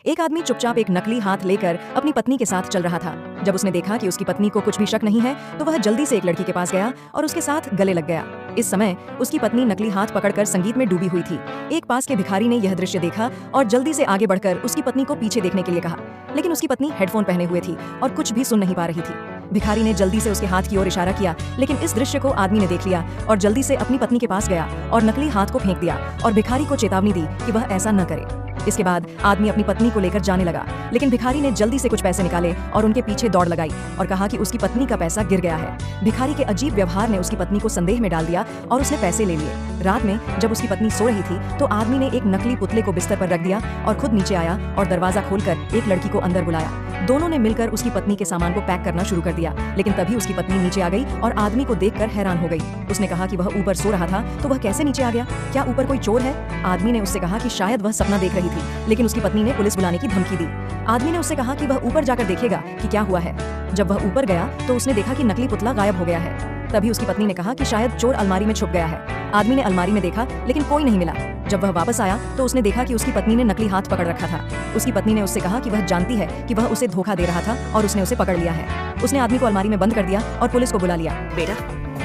एक आदमी चुपचाप एक नकली हाथ लेकर अपनी पत्नी के साथ चल रहा था। जब उसने देखा कि उसकी पत्नी को कुछ भी शक नहीं है तो वह जल्दी से एक लड़की के पास गया और उसके साथ गले लग गया। इस समय उसकी पत्नी नकली हाथ पकड़कर संगीत में डूबी हुई थी। एक पास के भिखारी ने यह दृश्य देखा और जल्दी से आगे बढ़कर उसकी पत्नी को पीछे देखने के लिए कहा, लेकिन उसकी पत्नी हेडफोन पहने हुए थी और कुछ भी सुन नहीं पा रही थी। भिखारी ने जल्दी से उसके हाथ की ओर इशारा किया, लेकिन इस दृश्य को आदमी ने देख लिया और जल्दी से अपनी पत्नी के पास गया और नकली हाथ को फेंक दिया और भिखारी को चेतावनी दी कि वह ऐसा न करे। इसके बाद आदमी अपनी पत्नी को लेकर जाने लगा, लेकिन भिखारी ने जल्दी से कुछ पैसे निकाले और उनके पीछे दौड़ लगाई और कहा कि उसकी पत्नी का पैसा गिर गया है। भिखारी के अजीब व्यवहार ने उसकी पत्नी को संदेह में डाल दिया और उसने पैसे ले लिए। रात में जब उसकी पत्नी सो रही थी तो आदमी ने एक नकली पुतले को बिस्तर पर रख दिया और खुद नीचे आया और दरवाजा खोलकर एक लड़की को अंदर बुलाया। दोनों ने मिलकर उसकी पत्नी के सामान को पैक करना शुरू कर दिया, लेकिन तभी उसकी पत्नी नीचे आ गई और आदमी को देखकर हैरान हो गई। उसने कहा कि वह ऊपर सो रहा था तो वह कैसे नीचे आ गया? क्या ऊपर कोई चोर है? आदमी ने उससे कहा कि शायद वह सपना देख रही थी, लेकिन उसकी पत्नी ने पुलिस बुलाने की धमकी दी। आदमी ने उससे कहा कि वह ऊपर जाकर देखेगा कि क्या हुआ है। जब वह ऊपर गया तो उसने देखा कि नकली पुतला गायब हो गया है। तभी उसकी पत्नी ने कहा कि शायद चोर अलमारी में छुप गया है। आदमी ने अलमारी में देखा, लेकिन कोई नहीं मिला। जब वह वापस आया तो उसने देखा कि उसकी पत्नी ने नकली हाथ पकड़ रखा था। उसकी पत्नी ने उससे कहा कि वह जानती है कि वह उसे धोखा दे रहा था और उसने उसे पकड़ लिया है। उसने आदमी को अलमारी में बंद कर दिया और पुलिस को बुला लिया। बेटा,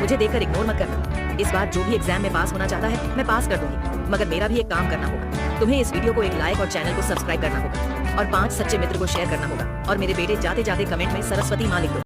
मुझे देखकर इग्नोर मत करना। इस बार जो भी एग्जाम में पास होना चाहता है मैं पास कर दूंगी, मगर मेरा भी एक काम करना होगा। तुम्हें इस वीडियो को एक लाइक और चैनल को सब्सक्राइब करना होगा और 5 सच्चे मित्र को शेयर करना होगा और मेरे बेटे जाते जाते कमेंट में सरस्वती माँ लिख दो।